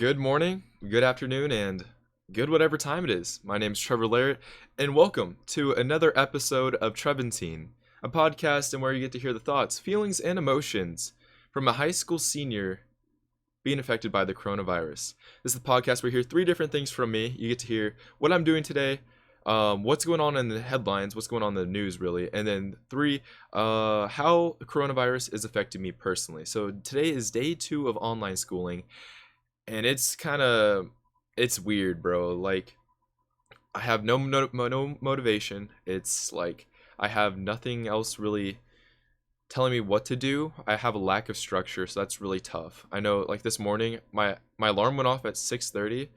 Good morning, good afternoon, and good whatever time it is. My name's Trevor Larrett, and welcome to another episode of Trevantine, a podcast and where you get to hear the thoughts, feelings, and emotions from a high school senior being affected by the coronavirus. This is the podcast where you hear three different things from me. You get to hear what I'm doing today, what's going on in the headlines, what's going on in the news, really, and then three, how the coronavirus is affecting me personally. So today is day 2 of online schooling, and it's weird, bro. Like, I have no motivation. It's like I have nothing else really telling me what to do. I have a lack of structure, so that's really tough. I know, like, this morning my alarm went off at 6:30,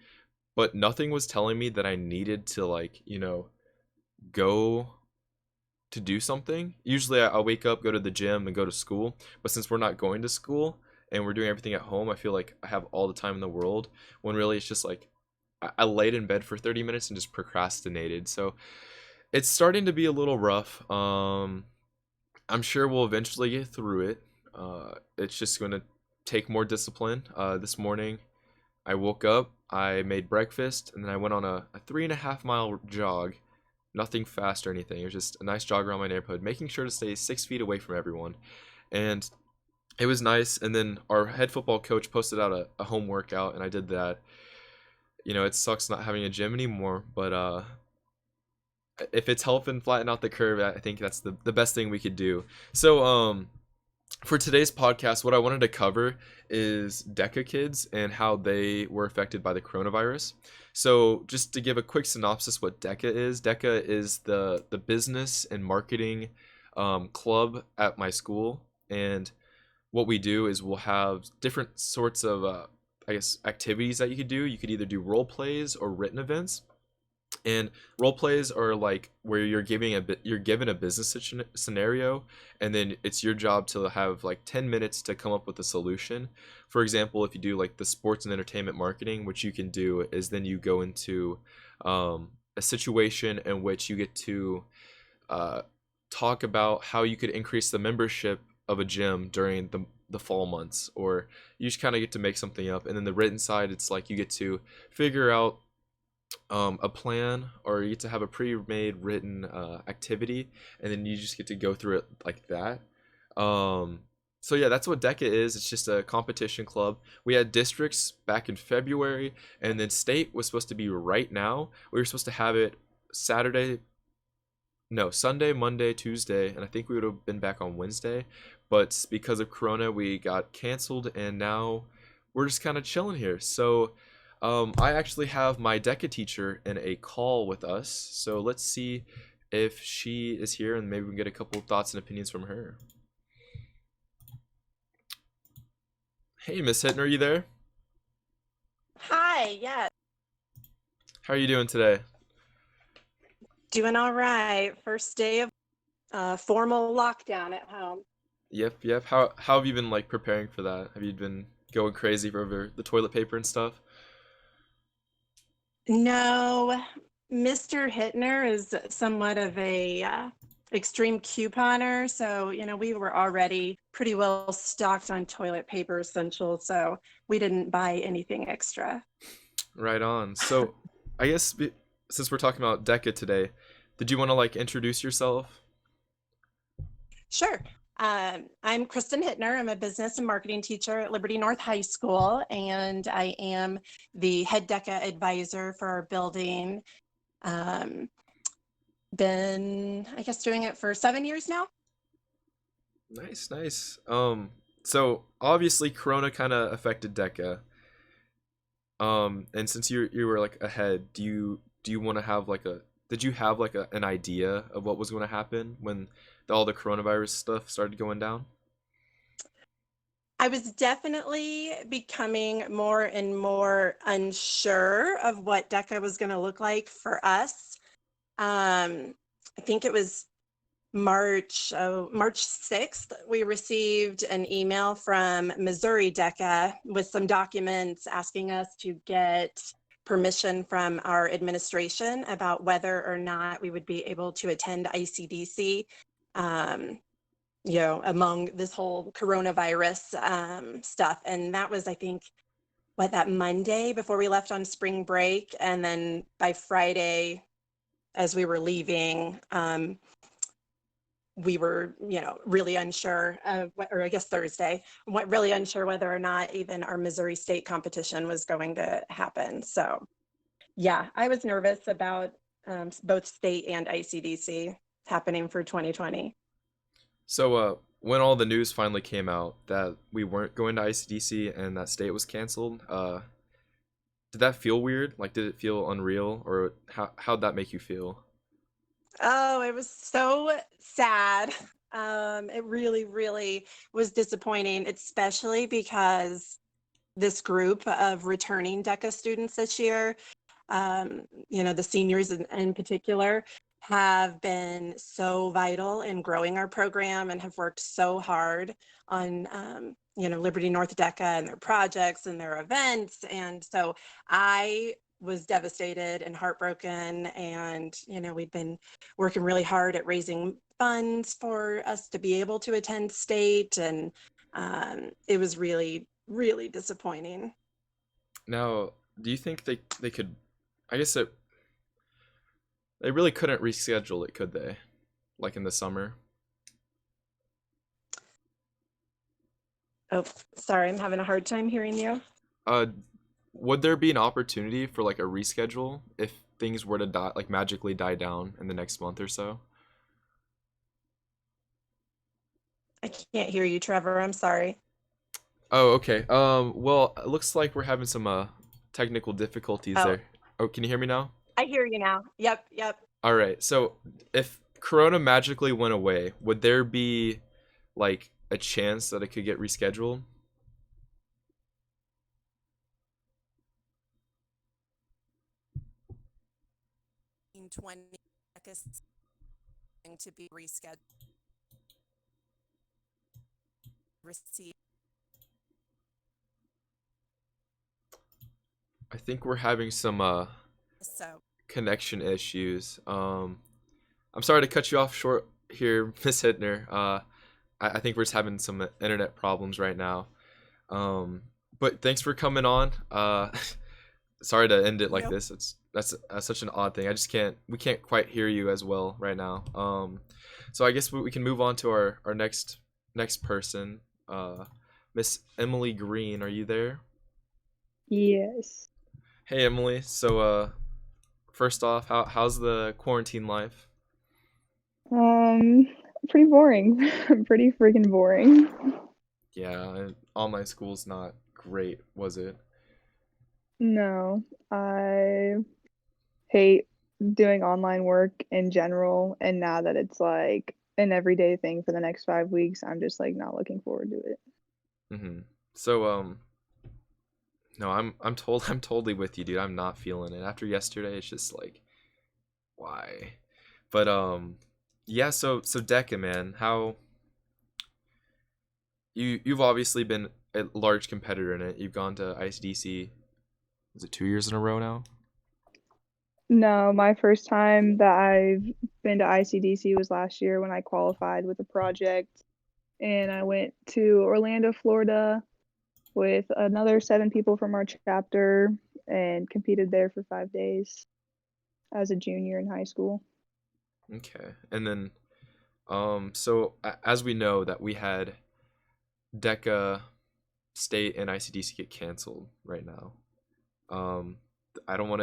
but nothing was telling me that I needed to, like, go to do something. Usually I'll wake up, go to the gym, and go to school, but since we're not going to school and we're doing everything at home, I feel like I have all the time in the world, when really it's just like I laid in bed for 30 minutes and just procrastinated. So it's starting to be a little rough. I'm sure we'll eventually get through it. It's just going to take more discipline. This morning I woke up, I made breakfast, and then I went on a 3.5 mile jog. Nothing fast or anything. It was just a nice jog around my neighborhood, making sure to stay 6 feet away from everyone. And it was nice. And then our head football coach posted out a home workout, and I did that. It sucks not having a gym anymore, but if it's helping flatten out the curve, I think that's the best thing we could do. So for today's podcast, what I wanted to cover is Deca kids and how they were affected by the coronavirus. So just to give a quick synopsis, what Deca is the business and marketing club at my school. And what we do is we'll have different sorts of, I guess, activities that you could do. You could either do role plays or written events. And role plays are like where you're given a business scenario, and then it's your job to have like 10 minutes to come up with a solution. For example, if you do like the sports and entertainment marketing, what you can do is then you go into a situation in which you get to uh, talk about how you could increase the membership of a gym during the fall months, or you just kind of get to make something up. And then the written side, it's like you get to figure out a plan, or you get to have a pre-made written activity, and then you just get to go through it like that. So yeah, that's what DECA is. It's just a competition club. We had districts back in February, and then state was supposed to be right now. We were supposed to have it Saturday, no, Sunday, Monday, Tuesday, and I think we would have been back on Wednesday. But because of Corona, we got canceled, and now we're just kind of chilling here. So I actually have my DECA teacher in a call with us. So let's see if she is here, and maybe we can get a couple of thoughts and opinions from her. Hey, Miss Hittner, are you there? Hi, yeah, How are you doing today? doing all right. First day of formal lockdown at home. Yep. How have you been, like, preparing for that? Have you been going crazy over the toilet paper and stuff? No, Mr. Hittner is somewhat of a extreme couponer, so we were already pretty well stocked on toilet paper essentials, so we didn't buy anything extra. Right on. So, I guess since we're talking about DECA today, did you want to, like, introduce yourself? Sure. I'm Kristen Hittner. I'm a business and marketing teacher at Liberty North High School, and I am the head DECA advisor for our building. Um, been, I guess, doing it for 7 years now. Nice. So obviously Corona kind of affected DECA. And since you were like ahead, do you want to have like a did you have like an idea of what was going to happen when all the coronavirus stuff started going down? I was definitely becoming more and more unsure of what DECA was going to look like for us. I think it was March 6th, we received an email from Missouri DECA with some documents asking us to get permission from our administration about whether or not we would be able to attend ICDC, um, among this whole coronavirus stuff. And that was, I think, that Monday before we left on spring break. And then by Friday, as we were leaving, we were, really unsure, or I guess Thursday, really unsure whether or not even our Missouri State competition was going to happen. So, yeah, I was nervous about both state and ICDC happening for 2020. So, when all the news finally came out that we weren't going to ICDC and that state was canceled, did that feel weird? Like, did it feel unreal, or how'd that make you feel? Oh, it was so sad. It really, really was disappointing, especially because this group of returning DECA students this year, the seniors in particular, have been so vital in growing our program and have worked so hard on, Liberty North DECA and their projects and their events. And so I was devastated and heartbroken. And, we'd been working really hard at raising funds for us to be able to attend state. And it was really, really disappointing. Now, do you think they could? I guess they really couldn't reschedule it, could they? Like in the summer. Oh, sorry, I'm having a hard time hearing you. Uh, would there be an opportunity for like a reschedule if things were to die, like magically die down in the next month or so? I can't hear you, Trevor. I'm sorry. Oh, okay. Well, it looks like we're having some technical difficulties Oh, there. Oh, can you hear me now? I hear you now. Yep, yep. All right. So, if Corona magically went away, would there be like a chance that it could get rescheduled? In 20 seconds to be rescheduled. Receive. I think we're having some So, connection issues. I'm sorry to cut you off short here, Miss Hittner. I think we're just having some internet problems right now. But thanks for coming on. Sorry to end it like no. this. That's such an odd thing. I just can't. We can't quite hear you as well right now. So I guess we can move on to our next person. Miss Emily Green, are you there? Yes. Hey Emily. So first off, how's the quarantine life? Um, Pretty boring. Pretty freaking boring. Yeah, online school's not great, was it? No, I hate doing online work in general, and now that it's like an everyday thing for the next 5 weeks, I'm just like not looking forward to it. Mm-hmm. So no, I'm totally with you, dude. I'm not feeling it. After yesterday, it's just like why? But yeah, so Deca, man, how you've obviously been a large competitor in it. You've gone to ICDC, is it 2 years in a row now? No, my first time that I've been to ICDC was last year when I qualified with a project, and I went to Orlando, Florida with another 7 people from our chapter and competed there for 5 days as a junior in high school. Okay. And then so as we know that we had Deca State and ICDC get canceled right now. Um, I don't want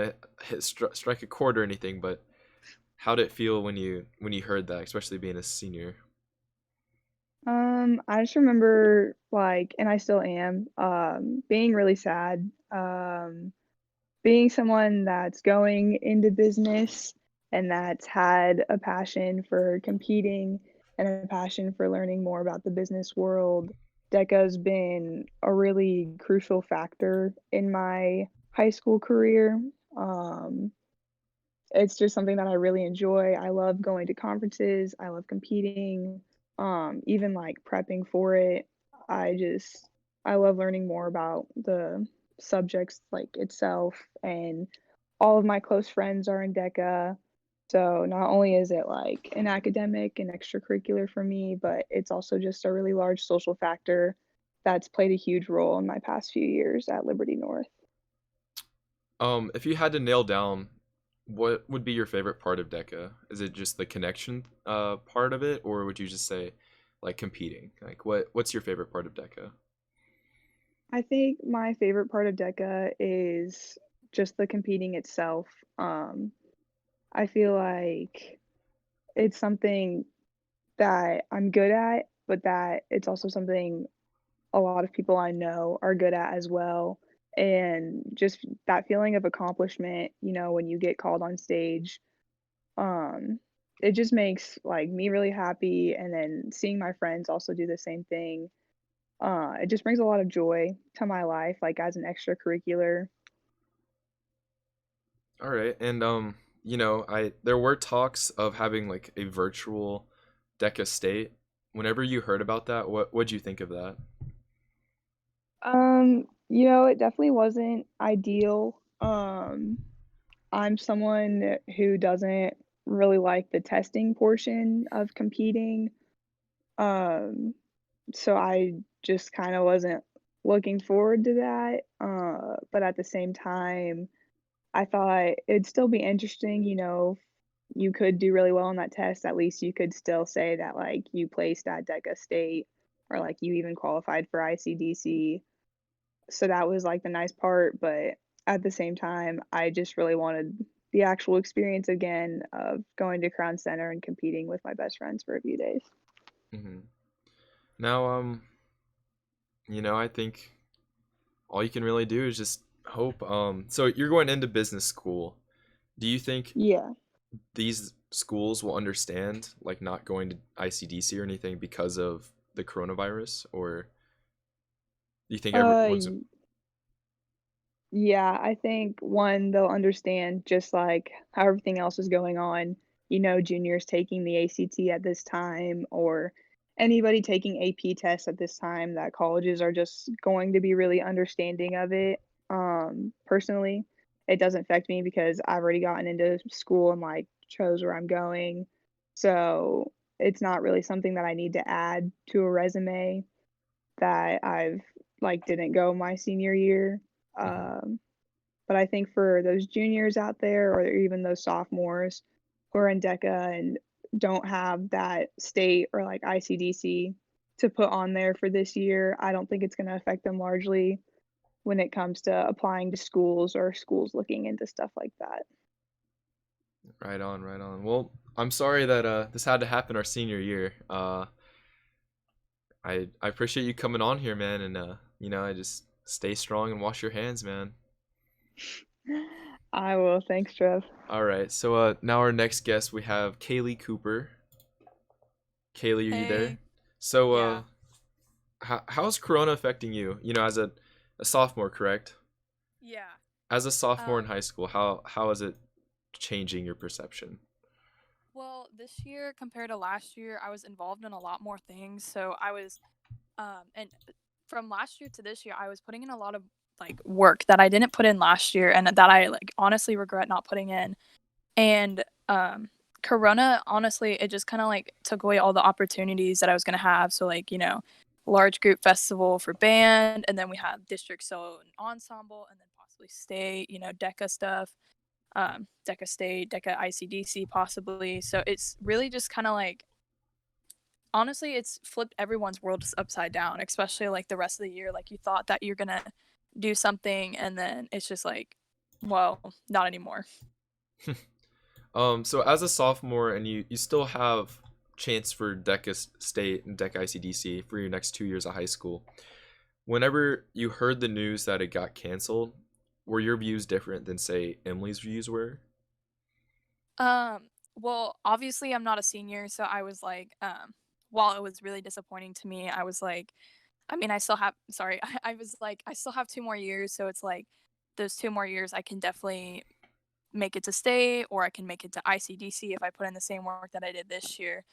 to strike a chord or anything, but how did it feel when you heard that, especially being a senior? I just remember like, and I still am, being really sad. Being someone that's going into business and that's had a passion for competing and a passion for learning more about the business world, DECA's been a really crucial factor in my high school career. Um, it's just something that I really enjoy. I love going to conferences. I love competing. Even like prepping for it. I just I love learning more about the subjects like itself, and all of my close friends are in DECA. So not only is it like an academic and extracurricular for me, but it's also just a really large social factor that's played a huge role in my past few years at Liberty North. If you had to nail down what would be your favorite part of DECA, is it just the connection part of it, or would you just say like competing? Like what's your favorite part of DECA? I think my favorite part of DECA is just the competing itself. Um, I feel like it's something that I'm good at, but that it's also something a lot of people I know are good at as well. And just that feeling of accomplishment, when you get called on stage, um, it just makes like me really happy. And then seeing my friends also do the same thing, it just brings a lot of joy to my life, like as an extracurricular. All right, and I there were talks of having like a virtual DECA state. Whenever you heard about that, what'd you think of that? It definitely wasn't ideal. I'm someone who doesn't really like the testing portion of competing. Um, so I just kind of wasn't looking forward to that. But at the same time, I thought it'd still be interesting, you could do really well on that test. At least you could still say that like you placed at Deca State or like you even qualified for ICDC. So that was like the nice part, but at the same time, I just really wanted the actual experience again of going to Crown Center and competing with my best friends for a few days. Hmm. Now, I think all you can really do is just hope. So you're going into business school. Do you think Yeah. these schools will understand like not going to ICDC or anything because of the coronavirus, or do you think Uh, everyone's y- yeah, I think one, they'll understand just like how everything else is going on. Juniors taking the ACT at this time or anybody taking AP tests at this time, that colleges are just going to be really understanding of it. Personally, it doesn't affect me because I've already gotten into school and like chose where I'm going. So it's not really something that I need to add to a resume that I've like didn't go my senior year. Mhm. Um, but I think for those juniors out there, or even those sophomores who are in DECA and don't have that state or like ICDC to put on there for this year, I don't think it's going to affect them largely when it comes to applying to schools or schools looking into stuff like that. Right on, right on. Well, I'm sorry that this had to happen our senior year. I appreciate you coming on here, man, and I just stay strong and wash your hands, man. I will. Thanks, Trev. All right. So now our next guest we have Kaylee Cooper. Kaylee, are you there? Hey, So yeah, how's Corona affecting you? As a sophomore, correct? yeah. As a sophomore in Um, high school, how is it changing your perception? well, this year compared to last year, I was involved in a lot more things. So I was, and from last year to this year, I was putting in a lot of like work that I didn't put in last year, and that I like honestly regret not putting in. And Corona, honestly, it just kind of like took away all the opportunities that I was gonna have. So like large group festival for band, and then we had district solo and ensemble, and then possibly state, Deca stuff. Deca State, Deca ICDC possibly. So it's really just kind of like honestly, it's flipped everyone's world upside down, especially like the rest of the year. Like you thought that you're gonna do something, and then it's just like, well, not anymore. So as a sophomore, and you still have chance for DECA State and DECA ICDC for your next 2 years of high school. Whenever you heard the news that it got canceled, were your views different than say Emily's views were? Um, well, obviously I'm not a senior, so I was like, while it was really disappointing to me, I was like, I mean, I still have, sorry, I was like, I still have 2 more years, so it's like those 2 more years I can definitely make it to state or I can make it to ICDC if I put in the same work that I did this year.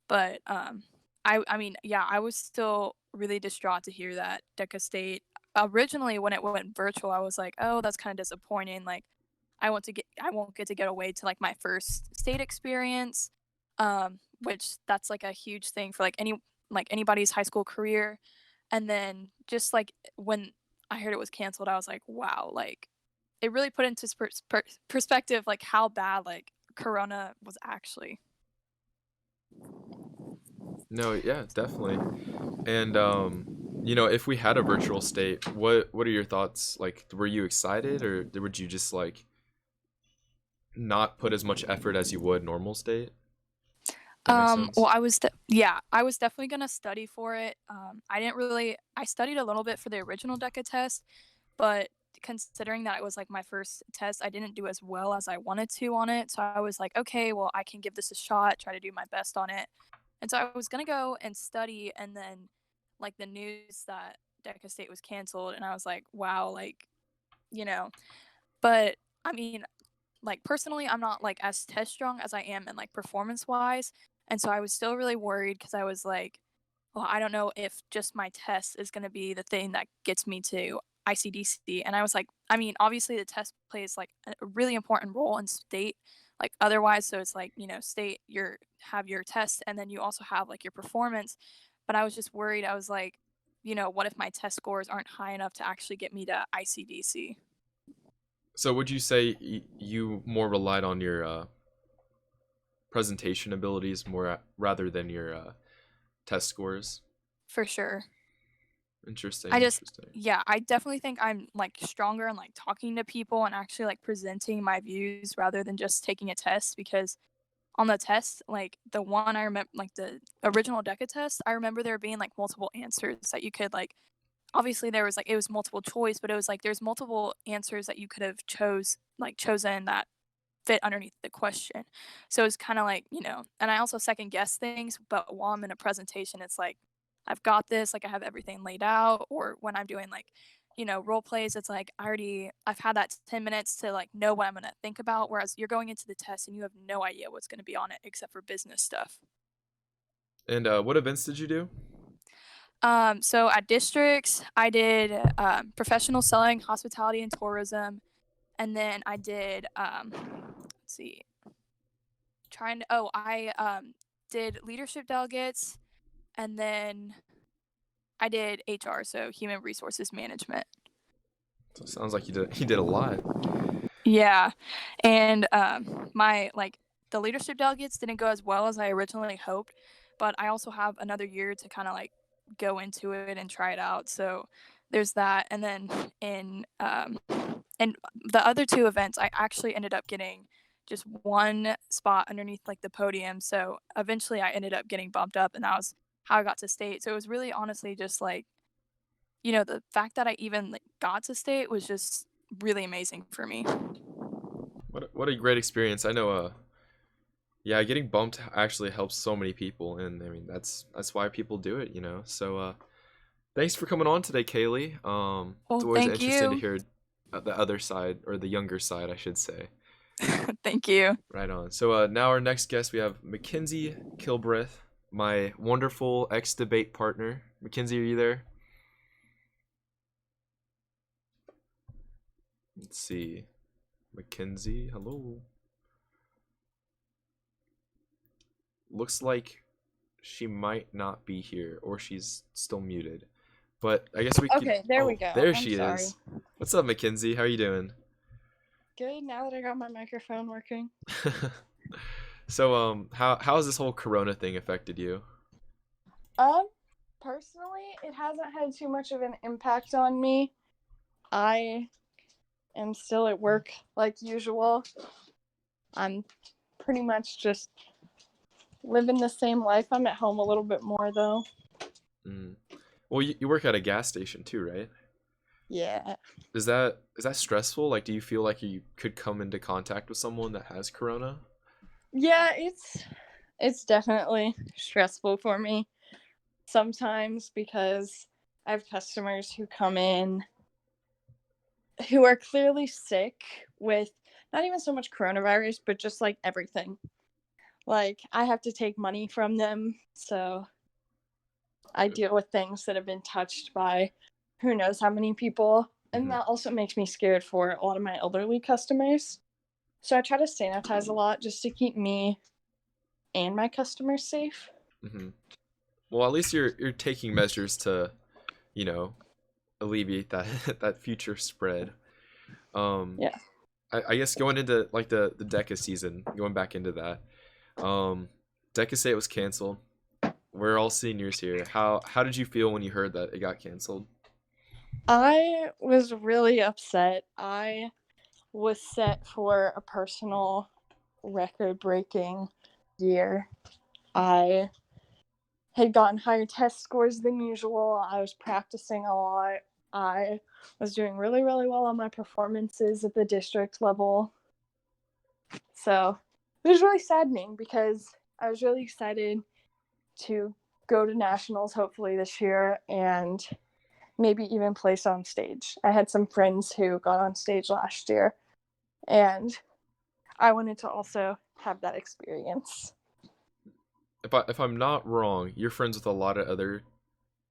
But I mean, yeah, I was still really distraught to hear that Deca State originally when it went virtual, I was like, oh, that's kind of disappointing. Like, I won't get to get away to like my first state experience, which that's like a huge thing for like anybody's high school career. And then just like when I heard it was canceled, I was like, wow, like it really put into perspective like how bad like Corona was actually. No, yeah, definitely. And if we had a virtual state, what are your thoughts? Like, were you excited, or would you just like not put as much effort as you would normal state? That makes Well, sense. I was definitely gonna study for it. I studied a little bit for the original DECA test, but considering that it was like my first test, I didn't do as well as I wanted to on it. So I was like, okay, well, I can give this a shot, try to do my best on it. And so I was gonna go and study, and then like the news that DECA State was canceled, and I was like, wow, like, you know. But I mean, like personally, I'm not like as test strong as I am in like performance wise. And so I was still really worried because I was like, well, I don't know if just my test is going to be the thing that gets me to ICDC. And I was like, I mean, obviously the test plays like a really important role in state, like otherwise. So it's like, state, have your test, and then you also have like your performance. But I was just worried. I was like, what if my test scores aren't high enough to actually get me to ICDC? So would you say you more relied on your presentation abilities more rather than your test scores? For sure. Interesting, I just, interesting. yeah, I definitely think I'm like stronger in like talking to people and actually like presenting my views rather than just taking a test, because on the test, like the one I remember, like the original DECA test, I remember there being like multiple answers that you could like, obviously there was like, it was multiple choice, but it was like, there's multiple answers that you could have chosen that fit underneath the question. So it's kind of like, and I also second guess things, but while I'm in a presentation, it's like, I've got this, like I have everything laid out. Or when I'm doing like, role plays, it's like I've had that 10 minutes to like know what I'm going to think about. Whereas you're going into the test and you have no idea what's going to be on it except for business stuff. And what events did you do? So at districts, I did professional selling, hospitality, and tourism. And then I did, let's see, I did leadership delegates, and then I did HR, so human resources management. So it sounds like you did a lot. Yeah, and my like the leadership delegates didn't go as well as I originally hoped, but I also have another year to kind of like go into it and try it out. So there's that, and then in the other two events, I actually ended up getting just one spot underneath like the podium. So eventually, I ended up getting bumped up, and that was how I got to state. So it was really honestly just like, the fact that I even like got to state was just really amazing for me. What a great experience. I know yeah, getting bumped actually helps so many people, and I mean that's why people do it. So thanks for coming on today, Kaylee. It's Well, always thank interesting to you. hear the other side, or the younger side, I should say. Thank you. Right on. So now our next guest, we have Mackenzie Kilbreth, my wonderful ex-debate partner. Mackenzie, are you there? Let's see. Mackenzie, hello. Looks like she might not be here, or she's still muted. But I guess we could. Okay, there we Oh, go. there I'm she sorry. is. What's up, Mackenzie? How are you doing? Good, now that I got my microphone working. So, how has this whole Corona thing affected you? Personally, it hasn't had too much of an impact on me. I am still at work like usual. I'm pretty much just living the same life. I'm at home a little bit more though. Mm. Well, you work at a gas station too, right? Yeah. Is that stressful? Like, do you feel like you could come into contact with someone that has Corona? Yeah, it's definitely stressful for me sometimes because I have customers who come in who are clearly sick with not even so much coronavirus, but just like everything. Like, I have to take money from them, so I deal with things that have been touched by who knows how many people. And that also makes me scared for a lot of my elderly customers. So I try to sanitize a lot just to keep me and my customers safe. Mm-hmm. Well, at least you're taking measures to you know, alleviate that that future spread. Um, Yeah. I guess going into like the Deca season, going back into that, Deca State was canceled. We're all seniors here. How did you feel when you heard that it got canceled? I was really upset. I was set for a personal record breaking year. I had gotten higher test scores than usual. I was practicing a lot. I was doing really, really well on my performances at the district level. So it was really saddening because I was really excited to go to nationals hopefully this year and maybe even place on stage. I had some friends who got on stage last year, and I wanted to also have that experience. If I'm not wrong, you're friends with a lot of other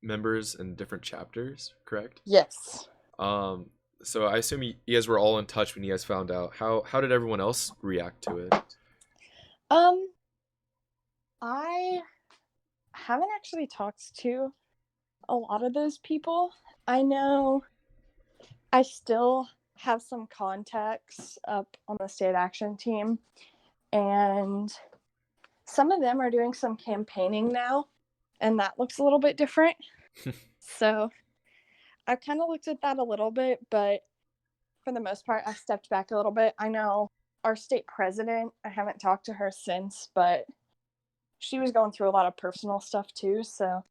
members in different chapters, correct? Yes. Um, so I assume you guys were all in touch when you guys found out. How did everyone else react to it? Um, I haven't actually talked to a lot of those people. I know I still have some contacts up on the state action team, and some of them are doing some campaigning now, and that looks a little bit different. So I kind of looked at that a little bit, but for the most part, I stepped back a little bit. I know our state president, I haven't talked to her since, but she was going through a lot of personal stuff too. So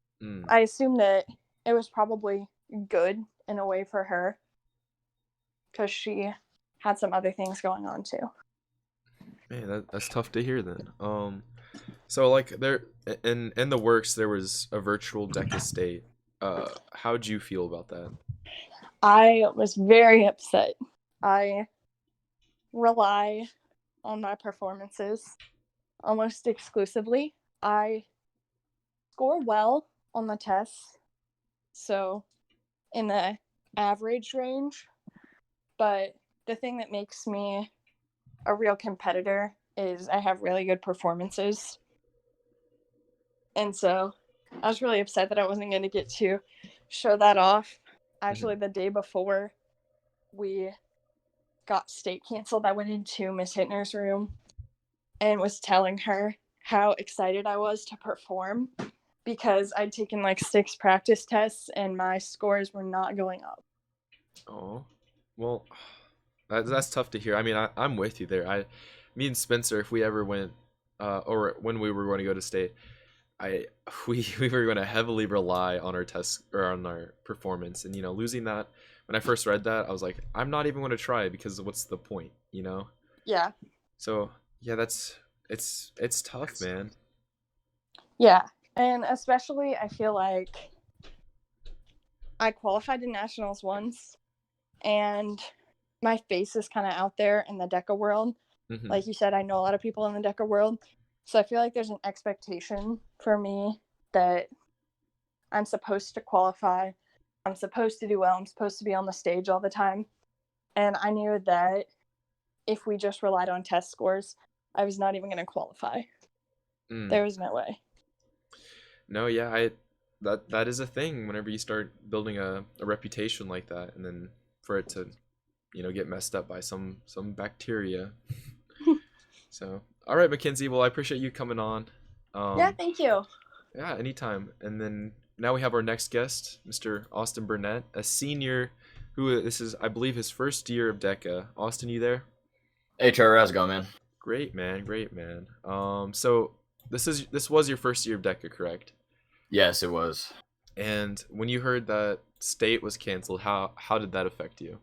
I assume that it was probably good in a way for her because she had some other things going on too. Man, that's tough to hear then. So like there in the works there was a virtual Deca State. How'd you feel about that? I was very upset. I rely on my performances almost exclusively. I score well on the tests, so in the average range, but the thing that makes me a real competitor is I have really good performances. And so I was really upset that I wasn't going to get to show that off. Actually, the day before we got state canceled, I went into Miss Hittner's room and was telling her how excited I was to perform because I'd taken like 6 practice tests and my scores were not going up. Oh, well, that's tough to hear. I mean, I'm with you there. Me and Spencer, if we ever went, or when we were going to go to state, I we were going to heavily rely on our tests or on our performance, and losing that. When I first read that, I was like, I'm not even going to try because what's the point, Yeah. So yeah, it's tough, man. Yeah. And especially, I feel like I qualified in nationals once, and my face is kind of out there in the Deca world. Like you said, I know a lot of people in the Deca world. So I feel like there's an expectation for me that I'm supposed to qualify. I'm supposed to do well. I'm supposed to be on the stage all the time. And I knew that if we just relied on test scores, I was not even going to qualify. There was no way. No, yeah, that is a thing whenever you start building a reputation like that, and then for it to get messed up by some bacteria. So all right, Mackenzie, well, I appreciate you coming on. Yeah, thank you. Yeah, anytime. And then now we have our next guest, Mr. Austin Burnett, a senior who this is, I believe, his first year of DECA. Austin, you there? Hey Trevor, how's it going, man? Great, man. Great, man. So this was your first year of DECA, correct? Yes, it was. And when you heard that state was canceled, how did that affect you?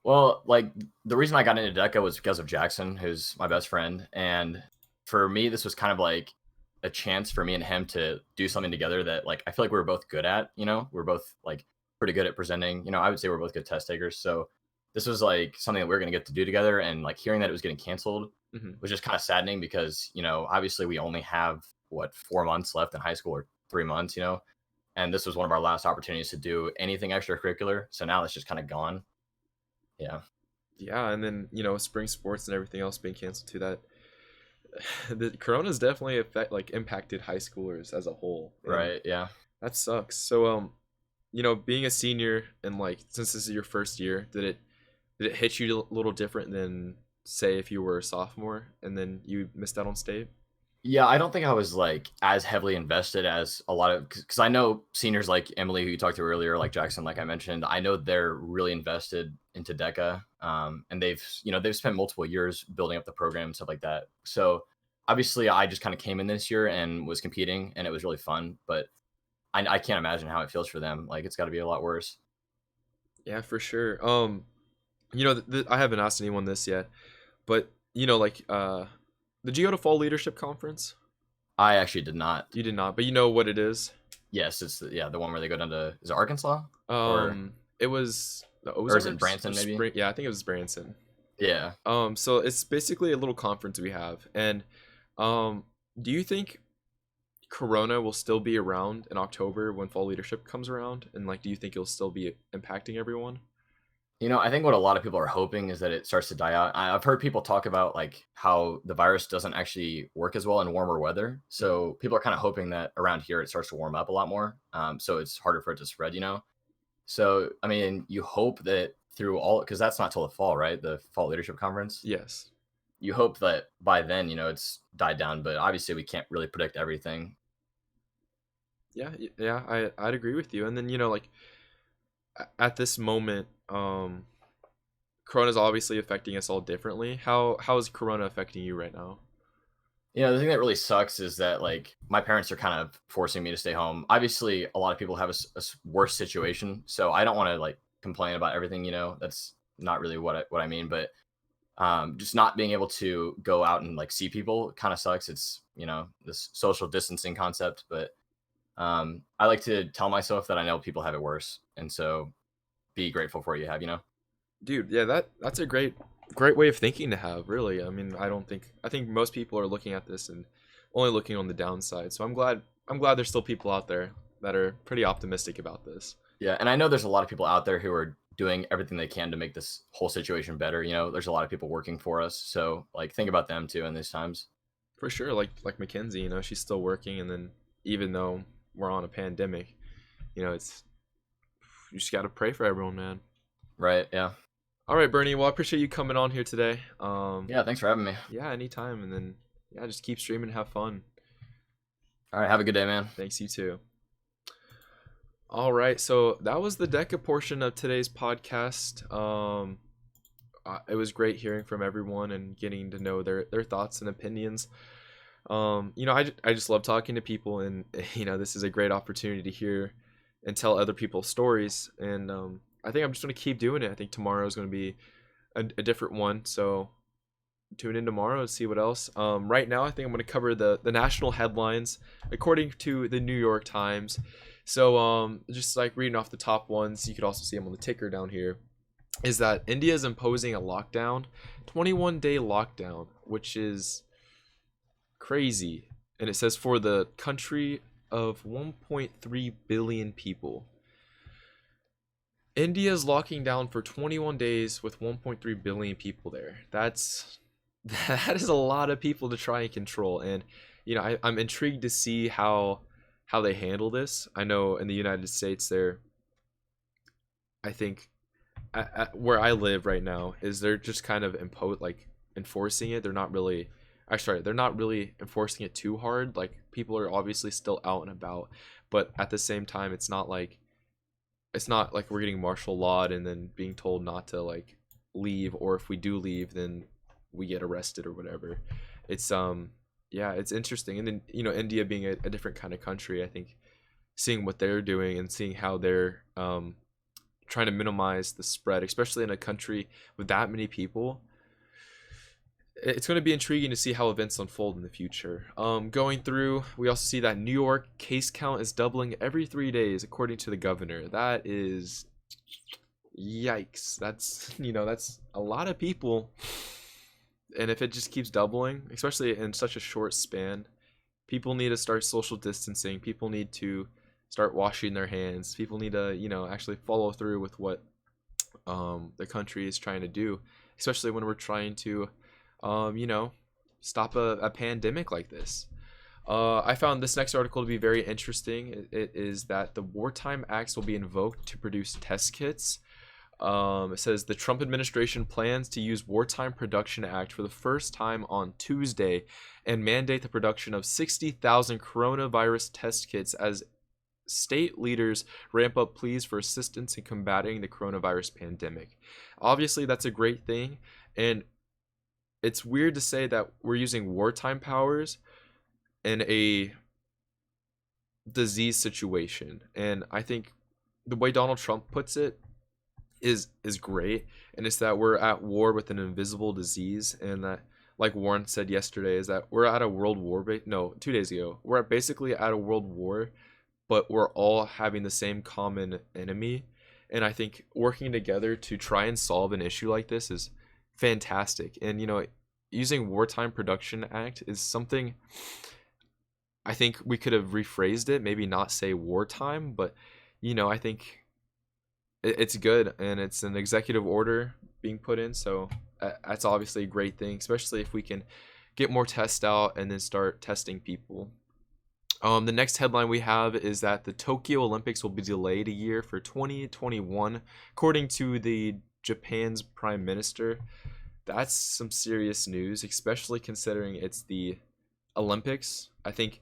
Well, like the reason I got into DECA was because of Jackson, who's my best friend, and for me, this was kind of like a chance for me and him to do something together that like I feel like we were both good at. We're both like pretty good at presenting. I would say we're both good test takers. So this was like something that we are gonna get to do together, and like hearing that it was getting canceled was just kind of saddening because obviously we only have 4 months left in high school or 3 months, and this was one of our last opportunities to do anything extracurricular. So now it's just kind of gone. Yeah. Yeah, and then spring sports and everything else being canceled too. That the Corona's definitely impacted high schoolers as a whole. Right. Yeah. That sucks. So being a senior and like since this is your first year, did it hit you a little different than say if you were a sophomore and then you missed out on state? Yeah, I don't think I was like as heavily invested as a lot of because I know seniors like Emily, who you talked to earlier, like Jackson, like I mentioned. I know they're really invested into Deca, and they've spent multiple years building up the program and stuff like that. So obviously, I just kind of came in this year and was competing, and it was really fun. But I can't imagine how it feels for them. Like it's got to be a lot worse. Yeah, for sure. I haven't asked anyone this yet, but like did you go to fall leadership conference? I actually did not. You did not, but you know what it is. Yes, it's the one where they go down to is it Arkansas or It was the or is it Ozarks Branson or maybe? Yeah, I think it was Branson. Yeah. So it's basically a little conference we have, and do you think Corona will still be around in October when fall leadership comes around, and like, do you think it'll still be impacting everyone? I think what a lot of people are hoping is that it starts to die out. I've heard people talk about like how the virus doesn't actually work as well in warmer weather. So people are kind of hoping that around here it starts to warm up a lot more. So it's harder for it to spread. So I mean, you hope that through all because that's not till the fall, right? The fall leadership conference. Yes. You hope that by then, it's died down, but obviously we can't really predict everything. Yeah, I'd agree with you. And then like at this moment, Corona's obviously affecting us all differently. How is Corona affecting you right now? The thing that really sucks is that like my parents are kind of forcing me to stay home. Obviously, a lot of people have a worse situation, so I don't want to like complain about everything. That's not really what I mean. But just not being able to go out and like see people kind of sucks. It's this social distancing concept, but I like to tell myself that I know people have it worse, and so be grateful for what you have. Dude, yeah, that's a great way of thinking to have, really. I mean, I think most people are looking at this and only looking on the downside. So I'm glad there's still people out there that are pretty optimistic about this. Yeah, and I know there's a lot of people out there who are doing everything they can to make this whole situation better. There's a lot of people working for us, so like think about them too in these times. For sure, like Mackenzie, she's still working, and then even though we're on a pandemic, it's you just got to pray for everyone, man. Right? Yeah. All right, Bernie. Well, I appreciate you coming on here today. Yeah, thanks for having me. Yeah, anytime. And then, yeah, just keep streaming and have fun. All right, have a good day, man. Thanks, you too. All right, so that was the Deca portion of today's podcast. It was great hearing from everyone and getting to know their thoughts and opinions. I just love talking to people, and this is a great opportunity to hear and tell other people's stories. And I think I'm just going to keep doing it. I think tomorrow is going to be a different one, so tune in tomorrow and see what else. Right now, I think I'm going to cover the national headlines according to the New York Times. So just like reading off the top ones, you could also see them on the ticker down here, is that India is imposing a lockdown, 21-day lockdown, which is crazy. And it says for the country of 1.3 billion people. India is locking down for 21 days with 1.3 billion people there. That is a lot of people to try and control. And I'm intrigued to see how they handle this. I know in the United States, I think where I live right now is they're just kind of enforcing it. They're not really enforcing it too hard. Like, people are obviously still out and about, but at the same time, it's not like we're getting martial lawed and then being told not to like leave, or if we do leave, then we get arrested or whatever. It's yeah, it's interesting. And then India being a different kind of country, I think seeing what they're doing and seeing how they're trying to minimize the spread, especially in a country with that many people, it's going to be intriguing to see how events unfold in the future. Going through, we also see that New York case count is doubling every 3 days, according to the governor. That is, yikes. That's that's a lot of people. And if it just keeps doubling, especially in such a short span, people need to start social distancing. People need to start washing their hands. People need to, actually follow through with what the country is trying to do, especially when we're trying to, stop a pandemic like this. I found this next article to be very interesting. It is that the wartime acts will be invoked to produce test kits. It says the Trump administration plans to use Wartime Production Act for the first time on Tuesday and mandate the production of 60,000 coronavirus test kits as state leaders ramp up pleas for assistance in combating the coronavirus pandemic. Obviously, that's a great thing, and it's weird to say that we're using wartime powers in a disease situation. And I think the way Donald Trump puts it is great, and it's that we're at war with an invisible disease, and that, like Warren said yesterday, is that we're at a world war. No, 2 days ago, we're basically at a world war, but we're all having the same common enemy. And I think working together to try and solve an issue like this is fantastic. And using Wartime Production Act is something I think we could have rephrased it, maybe not say wartime, but I think it's good, and it's an executive order being put in, so that's obviously a great thing, especially if we can get more tests out and then start testing people. The next headline we have is that the Tokyo Olympics will be delayed a year for 2021, according to the Japan's prime minister. That's some serious news, especially considering it's the Olympics. I think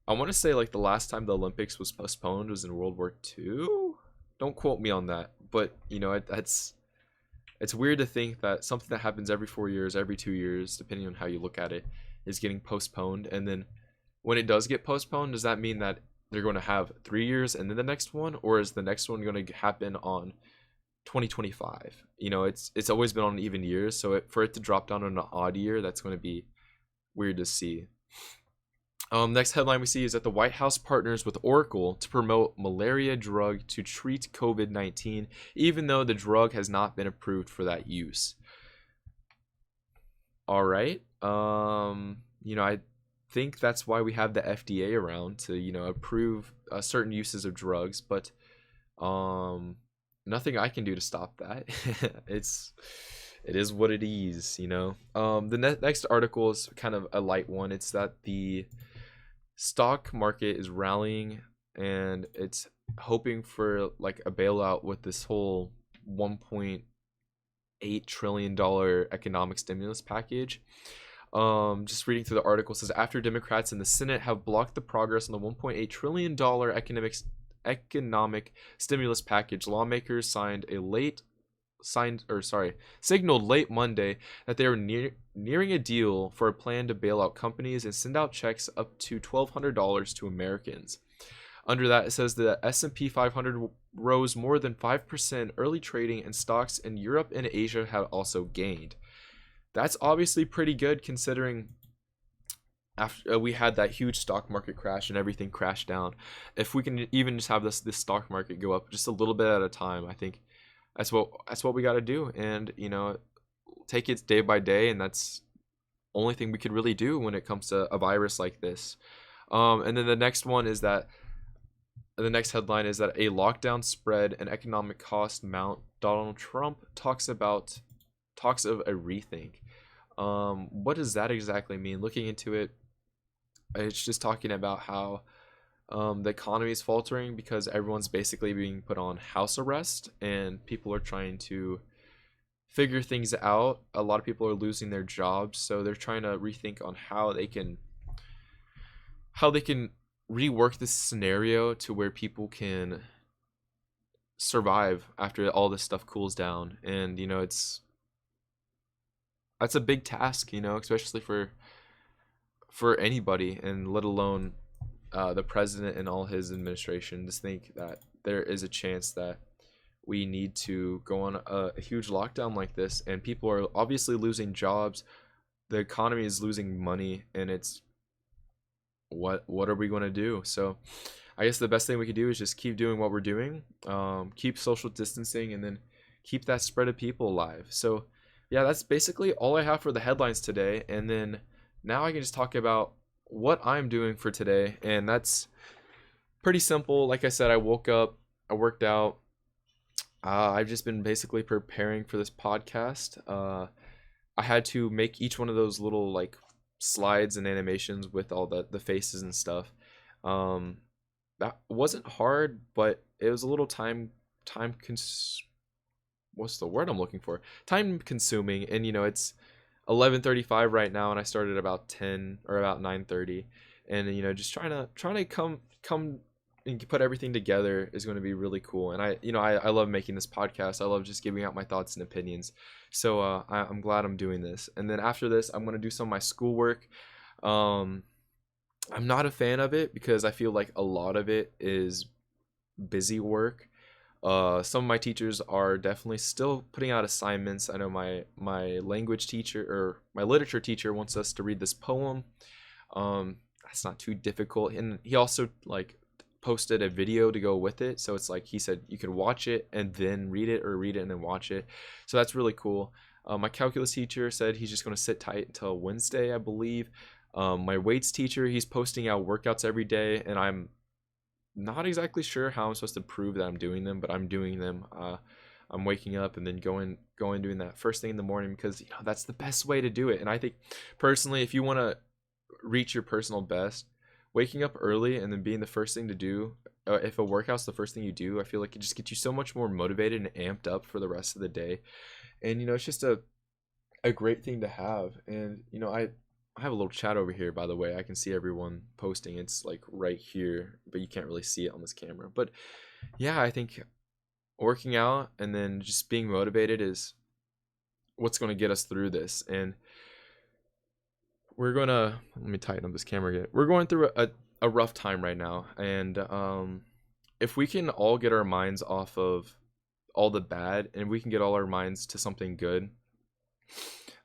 I want to say like the last time the Olympics was postponed was in World War II. Don't quote me on that, but it's weird to think that something that happens every 4 years, every 2 years, depending on how you look at it, is getting postponed. And then when it does get postponed, does that mean that they're going to have 3 years and then the next one, or is the next one going to happen on 2025? It's always been on even years, so for it to drop down on an odd year, that's going to be weird to see. Next headline we see is that the White House partners with Oracle to promote malaria drug to treat COVID-19, even though the drug has not been approved for that use. All right. I think that's why we have the FDA around to, approve certain uses of drugs, but nothing I can do to stop that. It is what it is, The next article is kind of a light one. It's that the stock market is rallying, and it's hoping for like a bailout with this whole $1.8 trillion economic stimulus package. Just reading through the article, it says after Democrats in the Senate have blocked the progress on the $1.8 trillion economic stimulus package, lawmakers signaled late Monday that they were nearing a deal for a plan to bail out companies and send out checks up to $1,200 to Americans. Under that, it says the S&P 500 rose more than 5%. Early trading and stocks in Europe and Asia have also gained. That's obviously pretty good considering after we had that huge stock market crash and everything crashed down. If we can even just have this stock market go up just a little bit at a time, I think that's what we got to do, and take it day by day, and that's the only thing we could really do when it comes to a virus like this. And then the next headline is that a lockdown spread and economic cost mount. Donald Trump talks of a rethink. What does that exactly mean? Looking into it, it's just talking about how the economy is faltering because everyone's basically being put on house arrest, and people are trying to figure things out. A lot of people are losing their jobs, so they're trying to rethink on how they can rework this scenario to where people can survive after all this stuff cools down. And that's a big task, especially for anybody, and let alone the president and all his administration. Just think that there is a chance that we need to go on a huge lockdown like this, and people are obviously losing jobs. The economy is losing money, and it's what are we going to do? So I guess the best thing we could do is just keep doing what we're doing, keep social distancing, and then keep that spread of people alive. So yeah, that's basically all I have for the headlines today. And then now I can just talk about what I'm doing for today, and that's pretty simple. Like I said, I woke up, I worked out. I've just been basically preparing for this podcast. I had to make each one of those little like slides and animations with all the faces and stuff. That wasn't hard, but it was a little time what's the word I'm looking for? Time consuming, and it's 11:35 right now, and I started about 10 or about 9:30, and just trying to come and put everything together is going to be really cool. And I love making this podcast. I love just giving out my thoughts and opinions. So I'm glad I'm doing this. And then after this, I'm going to do some of my schoolwork. I'm not a fan of it because I feel like a lot of it is busy work. Some of my teachers are definitely still putting out assignments. I know my language teacher or my literature teacher wants us to read this poem. That's not too difficult, and he also like posted a video to go with it. So it's like he said you could watch it and then read it, or read it and then watch it. So that's really cool. My calculus teacher said he's just going to sit tight until Wednesday, I believe. My weights teacher, he's posting out workouts every day, and I'm not exactly sure how I'm supposed to prove that I'm doing them, but I'm doing them. I'm waking up and then going doing that first thing in the morning, because that's the best way to do it. And I think personally, if you want to reach your personal best, waking up early and then being the first thing to do, if a workout's the first thing you do, I feel like it just gets you so much more motivated and amped up for the rest of the day. And it's just a great thing to have. And I have a little chat over here, by the way. I can see everyone posting. It's like right here, but you can't really see it on this camera. But yeah, I think working out and then just being motivated is what's going to get us through this. And let me tighten up this camera again. We're going through a rough time right now. And if we can all get our minds off of all the bad, and we can get all our minds to something good,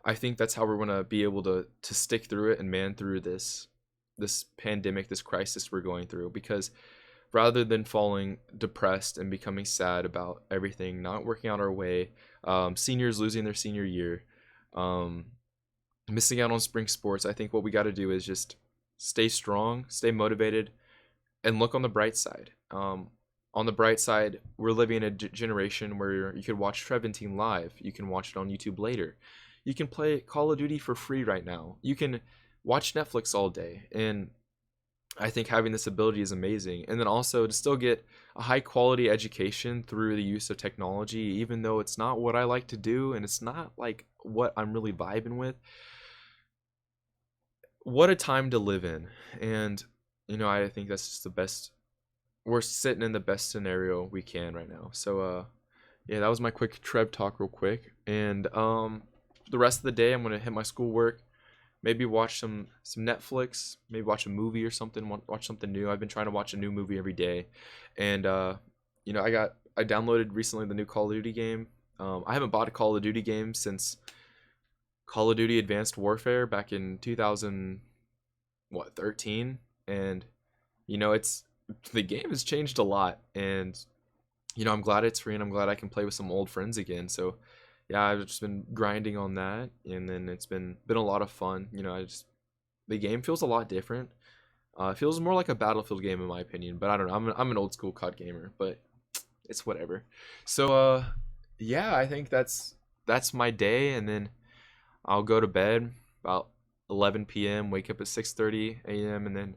I think that's how we're going to be able to stick through it and man through this pandemic, this crisis we're going through. Because rather than falling depressed and becoming sad about everything not working out our way, seniors losing their senior year, missing out on spring sports, I think what we got to do is just stay strong, stay motivated, and look on the bright side. On the bright side, we're living in a generation where you could watch Trevantine live. You can watch it on YouTube later. You can play Call of Duty for free right now. You can watch Netflix all day. And I think having this ability is amazing. And then also to still get a high quality education through the use of technology, even though it's not what I like to do and it's not like what I'm really vibing with. What a time to live in. And I think that's just the best. We're sitting in the best scenario we can right now. So yeah, that was my quick Trev talk real quick. And the rest of the day I'm going to hit my schoolwork, maybe watch some Netflix, maybe watch a movie or something, watch something new. I've been trying to watch a new movie every day. And I downloaded recently the new Call of Duty game. I haven't bought a Call of Duty game since Call of Duty Advanced Warfare back in 2013. And the game has changed a lot, and I'm glad it's free, and I'm glad I can play with some old friends again. So yeah, I've just been grinding on that, and then it's been a lot of fun. The game feels a lot different. It feels more like a Battlefield game in my opinion, but I don't know. I'm an old school COD gamer, but it's whatever. So yeah, I think that's my day, and then I'll go to bed about 11 p.m., wake up at 6:30 a.m., and then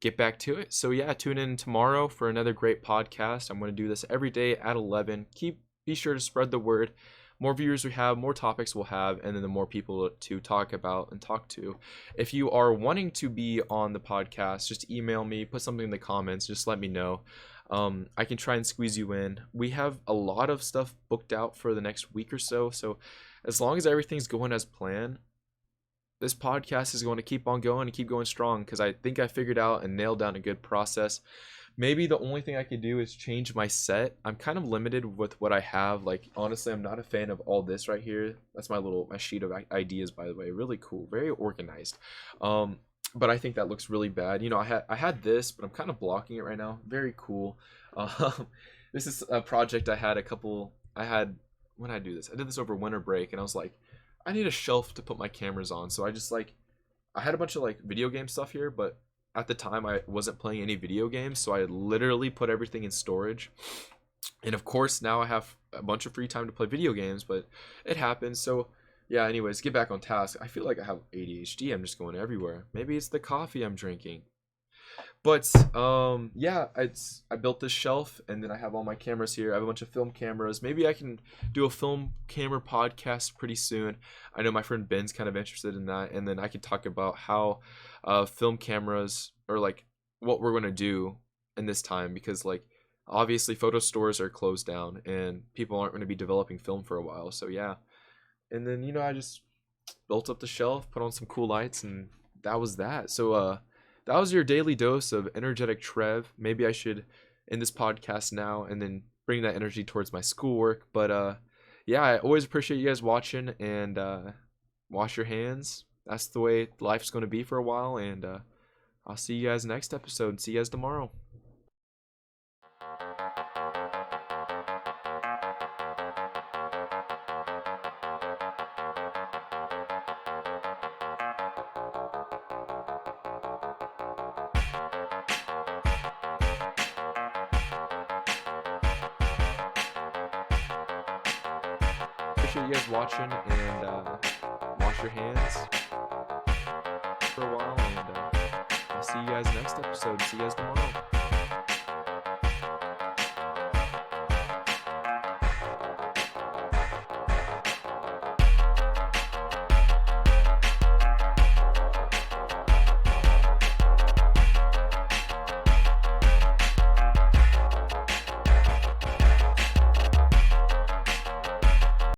get back to it. So yeah, tune in tomorrow for another great podcast. I'm going to do this every day at 11. Be sure to spread the word. More viewers we have, more topics we'll have, and then the more people to talk about and talk to. If you are wanting to be on the podcast, just email me, put something in the comments, just let me know. I can try and squeeze you in. We have a lot of stuff booked out for the next week or so, so as long as everything's going as planned, this podcast is going to keep on going and keep going strong, because I think I figured out and nailed down a good process. Maybe the only thing I could do is change my set. I'm kind of limited with what I have. Like, honestly, I'm not a fan of all this right here. That's my sheet of ideas, by the way. Really cool, very organized. But I think that looks really bad. I had this, but I'm kind of blocking it right now. Very cool. This is a project I had when I do this. I did this over winter break, and I was like, I need a shelf to put my cameras on. So I had a bunch of video game stuff here, but at the time I wasn't playing any video games, so I literally put everything in storage. And of course now I have a bunch of free time to play video games, but it happens. So Yeah, anyways, get back on task. I feel like I have ADHD. I'm just going everywhere. Maybe it's the coffee I'm drinking. But yeah, I built this shelf, and then I have all my cameras here. I have a bunch of film cameras. Maybe I can do a film camera podcast pretty soon. I know my friend Ben's kind of interested in that, and then I could talk about how film cameras, or like what we're gonna do in this time, because like obviously photo stores are closed down and people aren't going to be developing film for a while. So yeah, and then I just built up the shelf, put on some cool lights, and that was that. So that was your daily dose of energetic Trev. Maybe I should end this podcast now and then bring that energy towards my schoolwork. But yeah, I always appreciate you guys watching, and wash your hands. That's the way life's going to be for a while, and I'll see you guys next episode. See you guys tomorrow. Appreciate you guys watching, and wash your hands for a while, and I'll see you guys next episode. See you guys tomorrow.